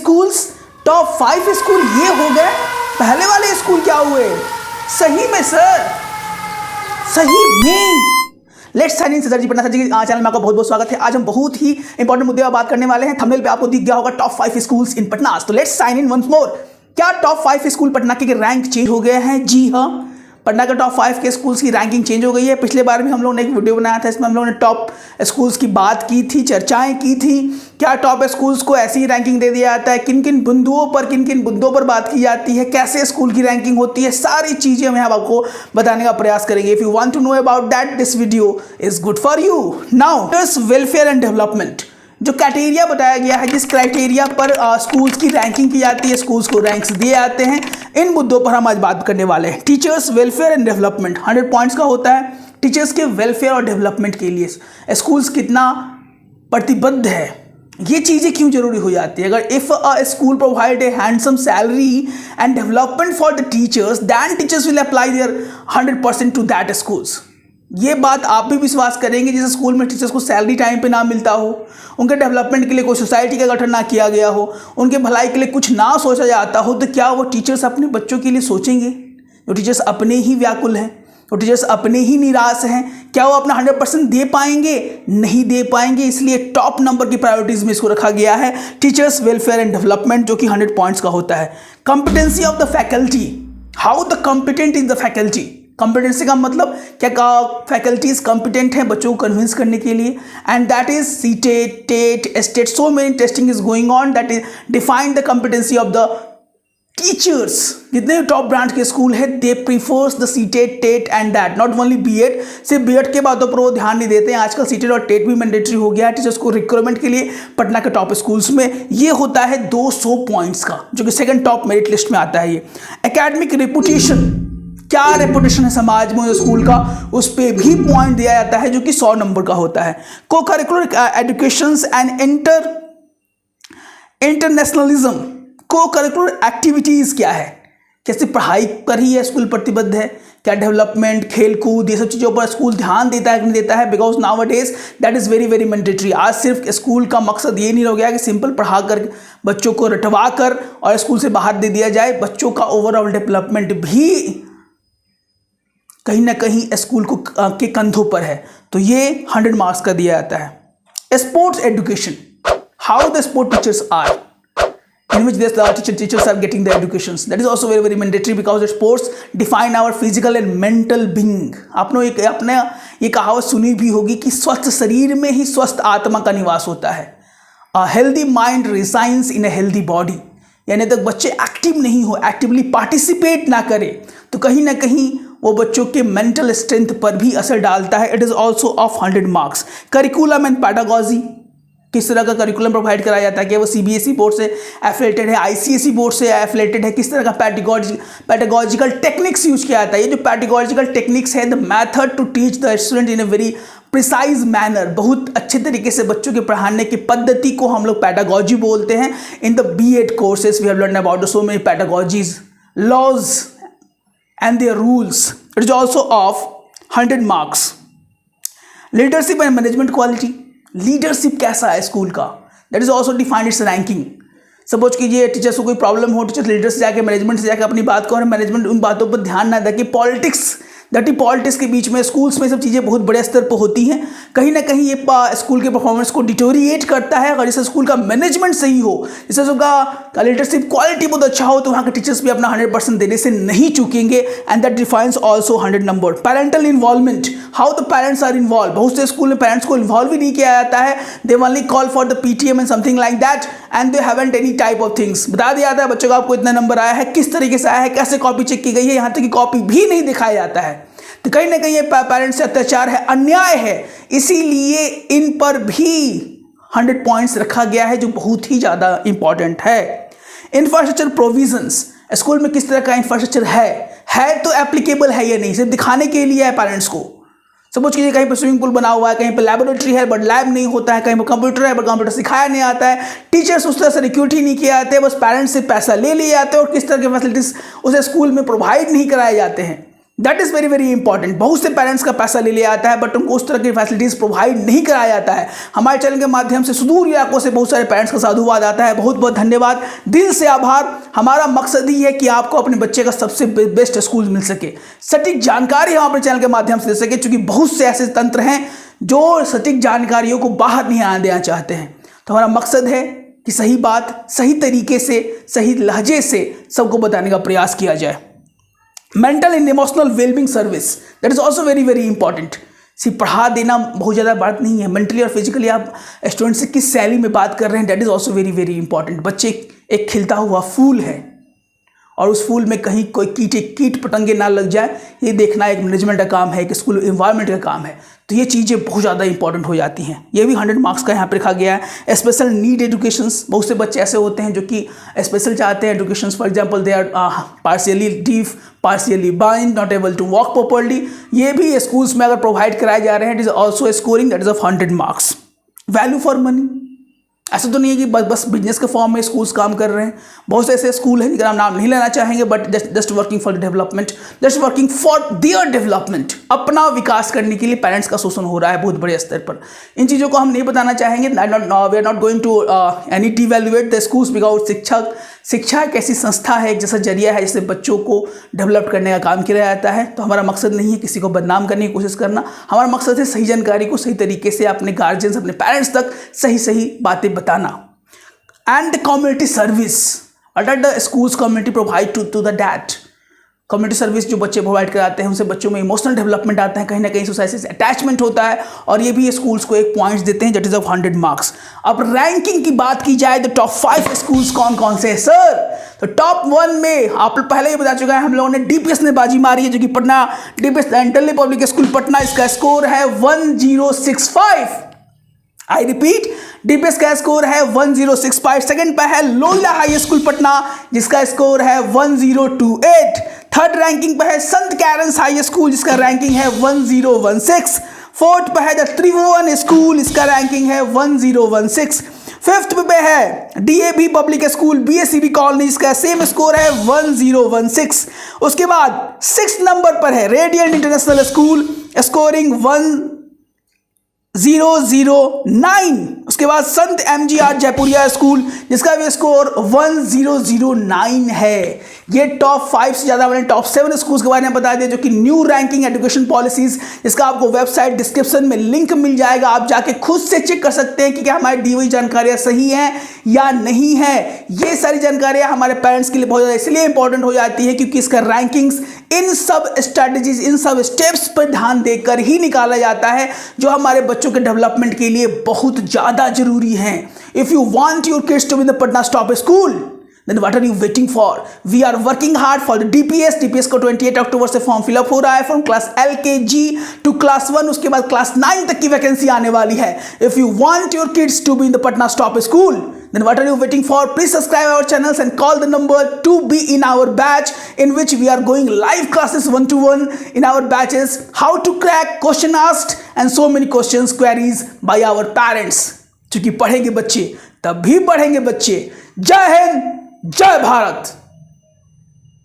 Schools, top 5 school ये हो गए, पहले वाले स्कूल क्या हुए? सही में सर, सही में। Let's sign in sir ji Patna sir ji के चैनल में आपका बहुत बहुत स्वागत है। आज हम बहुत ही इंपॉर्टेंट मुद्दे पर बात करने वाले हैं। थंबनेल पे आपको दिख गया होगा टॉप 5 स्कूल्स इन पटना। तो let's sign in once more. क्या टॉप 5 स्कूल पटना के रैंक चेंज हो गए हैं? जी हाँ, पटना के टॉप 5 के स्कूल्स की रैंकिंग चेंज हो गई है। पिछले बार भी हम लोगों ने एक वीडियो बनाया था, इसमें हम लोगों ने टॉप स्कूल्स की बात की थी, चर्चाएं की थी। क्या टॉप स्कूल्स को ऐसी ही रैंकिंग दे दिया जाता है? किन किन बिंदुओं पर बात की जाती है? कैसे स्कूल की रैंकिंग होती है? सारी चीजें हम आपको बताने का प्रयास करेंगे। If you want to know about that, this video is good for you. Now welfare and development, जो क्राइटेरिया बताया गया है, जिस क्राइटेरिया पर स्कूल्स की रैंकिंग की जाती है, स्कूल्स को रैंक्स दिए जाते हैं, इन मुद्दों पर हम आज बात करने वाले हैं। Teachers welfare and development 100 points का होता है। टीचर्स के वेलफेयर और डेवलपमेंट के लिए स्कूल्स कितना प्रतिबद्ध है, ये चीज़ें क्यों जरूरी हो जाती है? अगर if a school provide a handsome salary and development for the teachers, then teachers will apply there 100% to that schools. ये बात आप भी विश्वास करेंगे, जैसे स्कूल में टीचर्स को सैलरी टाइम पे ना मिलता हो, उनके डेवलपमेंट के लिए कोई सोसाइटी का गठन ना किया गया हो, उनके भलाई के लिए कुछ ना सोचा जाता हो, तो क्या वो टीचर्स अपने बच्चों के लिए सोचेंगे? जो टीचर्स अपने ही व्याकुल हैं, जो टीचर्स अपने ही निराश हैं, क्या वो अपना 100% दे पाएंगे? नहीं दे पाएंगे। इसलिए टॉप नंबर की प्रायोरिटीज में इसको रखा गया है, टीचर्स वेलफेयर एंड डेवलपमेंट, जो कि 100 पॉइंट्स का होता है। Competency of the faculty, how the competent is the faculty. Competency का मतलब क्या फैकल्टीज कॉम्पिटेंट हैं बच्चों को कन्विंस करने के लिए, and that is CTET, TET, STET, so many testing is going on that is define the competency of the teachers. जितने भी टॉप ब्रांच के स्कूल है, they prefers the CTET, TET and that, not only BEd. सिर्फ BEd के बातों पर वो ध्यान नहीं देते हैं। आजकल सीटेट और टेट भी मैंडेटरी हो गया है टीचर्स को रिक्रूटमेंट के लिए पटना के टॉप स्कूल्स में। ये होता है 200 पॉइंट्स का, जो कि सेकंड टॉप मेरिट लिस्ट में आता है। ये एकेडमिक रेपुटेशन, क्या रेपुटेशन है समाज में स्कूल का, उस पर भी पॉइंट दिया जाता है, जो कि 100 नंबर का होता है। को करिकुलर एजुकेशन एंड इंटरनेशनलिज्म, को करिकुलर एक्टिविटीज क्या है? कैसे पढ़ाई पर ही है स्कूल प्रतिबद्ध है? क्या डेवलपमेंट, खेलकूद, ये सब चीज़ों पर स्कूल ध्यान देता है कि नहीं देता है? Because now it is that is very very mandatory. आज सिर्फ स्कूल का मकसद ये नहीं हो गया कि सिंपल पढ़ा कर बच्चों को रटवा कर और स्कूल से बाहर दे दिया जाए। बच्चों का ओवरऑल डेवलपमेंट भी कहीं ना कहीं स्कूल को के कंधों पर है, तो ये 100 मार्क्स का दिया जाता है। Sports education, how the sport teachers are, in which this teachers are getting the educations, that is also very very mandatory because the sports define our physical and mental being। आपने ये कहावत सुनी भी होगी कि स्वस्थ शरीर में ही स्वस्थ आत्मा का निवास होता है। A healthy mind resides in a healthy body। यानी तक बच्चे एक्टिव नहीं हो, एक्टिवली पार्टिसिपेट ना करें, तो कहीं ना कहीं वो बच्चों के मेंटल स्ट्रेंथ पर भी असर डालता है। It is also of 100 marks. Curriculum and pedagogy, किस तरह का करिकुलम प्रोवाइड कराया जाता है? कि वो सीबीएसई बोर्ड से एफिलेटेड है, आईसीएसई बोर्ड से एफिलेटेड है? किस तरह का पैडागॉजिकल टेक्निक्स यूज किया जाता है? ये जो पैडागॉजिकल टेक्निक्स है, the method to teach the student in a very precise manner, बहुत अच्छे तरीके से बच्चों के पढ़ाने की पद्धति को हम लोग पैडागॉजी बोलते हैं। In the BEd courses we have learn about so many pedagogies, laws and their rules। It is also of 100 marks। Leadership and management quality, leadership कैसा है स्कूल का, that is also defined its ranking। Suppose कीजिए teachers को कोई problem हो, teachers leader से जाके, management से जाके अपनी बात करें, मैनेजमेंट उन बातों पर ध्यान ना दे। पॉलिटिक्स, दैट पॉलिटिक्स के बीच में स्कूल्स में सब चीज़ें बहुत बड़े स्तर पर होती हैं। कहीं ना कहीं ये स्कूल के परफॉर्मेंस को डिटोरिएट करता है। अगर जैसे स्कूल का मैनेजमेंट सही हो, जैसे उसका लीडरशिप क्वालिटी बहुत अच्छा हो, तो वहाँ के टीचर्स भी अपना 100% देने से नहीं चूकेंगे, and that defines also 100 number. Parental involvement, how the parents are involve. बहुत से स्कूल में पेरेंट्स को इन्वॉल्व ही नहीं किया जाता है। They only call for the PTM and something like that, and they haven't any type of things. बता दिया जाता है बच्चों का आपको इतना नंबर आया है, किस तरीके से आया है, कैसे कॉपी चेक की गई है, यहाँ तक कि कॉपी भी नहीं दिखाया जाता है। तो कहीं ना कहीं ये पेरेंट्स से अत्याचार है, अन्याय है। इसीलिए इन पर भी 100 पॉइंट्स रखा गया है, जो बहुत ही ज़्यादा इंपॉर्टेंट है। इंफ्रास्ट्रक्चर प्रोविजंस, स्कूल में किस तरह का इंफ्रास्ट्रक्चर है तो एप्लीकेबल है या नहीं, सिर्फ दिखाने के लिए है पेरेंट्स को। सपोज कीजिए कहीं पर स्विमिंग पूल बना हुआ है, कहीं पर लेबोरेटरी है बट लैब नहीं होता है, कहीं पर कंप्यूटर है बट कंप्यूटर सिखाया नहीं आता है, टीचर्स उस तरह से रिक्रूट ही नहीं किए जाते हैं, बस पेरेंट्स से पैसा ले लिए जाते हैं और किस तरह के फैसिलिटीज उसे स्कूल में प्रोवाइड नहीं कराए जाते हैं। That is very very important. बहुत से पेरेंट्स का पैसा ले लिया जाता है बट उनको उस तरह की फैसिलिटीज प्रोवाइड नहीं कराया जाता है। हमारे चैनल के माध्यम से सुदूर इलाकों से बहुत सारे पेरेंट्स का साधुवाद आता है। बहुत बहुत धन्यवाद, दिल से आभार। हमारा मकसद ही है कि आपको अपने बच्चे का सबसे बेस्ट स्कूल मिल सके, सटीक जानकारी हम अपने चैनल के माध्यम से दे सके, क्योंकि बहुत से ऐसे तंत्र हैं जो सटीक जानकारियों को बाहर नहीं आने देना चाहते हैं। तो हमारा मकसद है कि सही बात सही तरीके से सही लहजे से सबको बताने का प्रयास किया जाए। Mental and emotional wellbeing service, that is also very very important. सिर्फ पढ़ा देना बहुत ज़्यादा बात नहीं है, मेंटली और फिजिकली आप स्टूडेंट से किस शैली में बात कर रहे हैं, that is also very very important. बच्चे एक खिलता हुआ फूल है और उस फूल में कहीं कोई कीट पतंगे ना लग जाए, ये देखना एक मैनेजमेंट का काम है, एक स्कूल इन्वायरमेंट का काम है। तो ये चीज़ें बहुत ज़्यादा इंपॉर्टेंट हो जाती हैं। ये भी 100 मार्क्स का यहाँ पे रखा गया है। स्पेशल नीड एजुकेशंस, बहुत से बच्चे ऐसे होते हैं जो कि स्पेशल चाहते हैं education. For example they are partially deaf, partially blind, not able to walk properly. ये भी स्कूल्स में अगर प्रोवाइड कराए जा रहे हैं, it is also scoring that is of 100 marks. Value for money, ऐसा तो नहीं है कि बस बिजनेस के फॉर्म में स्कूल्स काम कर रहे हैं। बहुत से ऐसे स्कूल हैं जिनका हम नाम नहीं लेना चाहेंगे, but just working for development, just working for their development. अपना विकास करने के लिए पेरेंट्स का शोषण हो रहा है बहुत बड़े स्तर पर। इन चीज़ों को हम नहीं बताना चाहेंगे। We are not going to any devaluate the schools because शिक्षा एक ऐसी संस्था है, एक जैसा जरिया है जिससे बच्चों को डेवलप करने का काम किया जाता है। तो हमारा मकसद नहीं है किसी को बदनाम करने की कोशिश करना, हमारा मकसद है सही जानकारी को सही तरीके से अपने गार्जियंस, अपने पेरेंट्स तक सही सही बातें बताना। And community service, what are the schools community provide to the that. Community service जो बच्चे प्रोवाइड कराते हैं उनसे बच्चों में इमोशनल डेवलपमेंट आता है, कहीं ना कहीं सोसाइटी से अटैचमेंट होता है, और ये भी स्कूल्स को एक पॉइंट्स देते हैं दैट इज ऑफ 100 मार्क्स। अब रैंकिंग की बात की जाए तो टॉप 5 स्कूल्स कौन कौन से हैं सर? तो टॉप 1 में आप पहले ही बता चुका है, हम लोगों ने डीपीएस ने बाजी मारी है, जो कि Patna DPS internal public school Patna, इसका स्कोर है 1065। आई रिपीट, डीपीएस का स्कोर है 1065। सेकंड पे है लोहिया हाई स्कूल पटना, जिसका स्कोर है 1028। थर्ड रैंकिंग पे है संत कैरंस हाई स्कूल, जिसका रैंकिंग है 1016। फोर्थ पे है द त्रिभुवन स्कूल, इसका रैंकिंग है 1016। फिफ्थ पे है DAB public school BSCB colony, इसका सेम स्कोर है 1016। उसके बाद 6 नंबर पर है रेडियंट इंटरनेशनल स्कूल, स्कोरिंग 1009। उसके बाद संत एमजीआर जयपुरिया स्कूल, जिसका भी स्कोर 1009 है। ये टॉप 5 से ज़्यादा मैंने टॉप 7 स्कूल्स के बारे में बता दिया, जो कि न्यू रैंकिंग एजुकेशन पॉलिसीज, जिसका आपको वेबसाइट डिस्क्रिप्शन में लिंक मिल जाएगा। आप जाके खुद से चेक कर सकते हैं कि क्या हमारी दी हुई जानकारियाँ सही हैं या नहीं है। ये सारी जानकारियाँ हमारे पेरेंट्स के लिए बहुत ज़्यादा इसलिए इंपॉर्टेंट हो जाती है क्योंकि इसका रैंकिंग्स इन सब स्ट्रैटेजीज, इन सब स्टेप्स पर ध्यान देकर ही निकाला जाता है, जो हमारे बच्चों के डेवलपमेंट के लिए बहुत ज़्यादा जरूरी है। If you want your kids to be the Patna top school, then what are you waiting for? We are working hard for the DPS को 28 अक्टूबर से फॉर्म फिलअप हो रहा है, from class LKG to class 1, उसके बाद क्लास 9 तक की vacancy आने वाली है। If you want your kids to be in the Patna top school, then what are you waiting for? Please subscribe our channels and call the number to be in our batch, in which we are going live classes 1-to-1 in our batches, how to crack, question asked and so many questions, queries by our parents। क्योंकि पढ़ेंगे बच्चे तब भी बढ़ेंगे बच्चे। जय हिंद, जय भारत।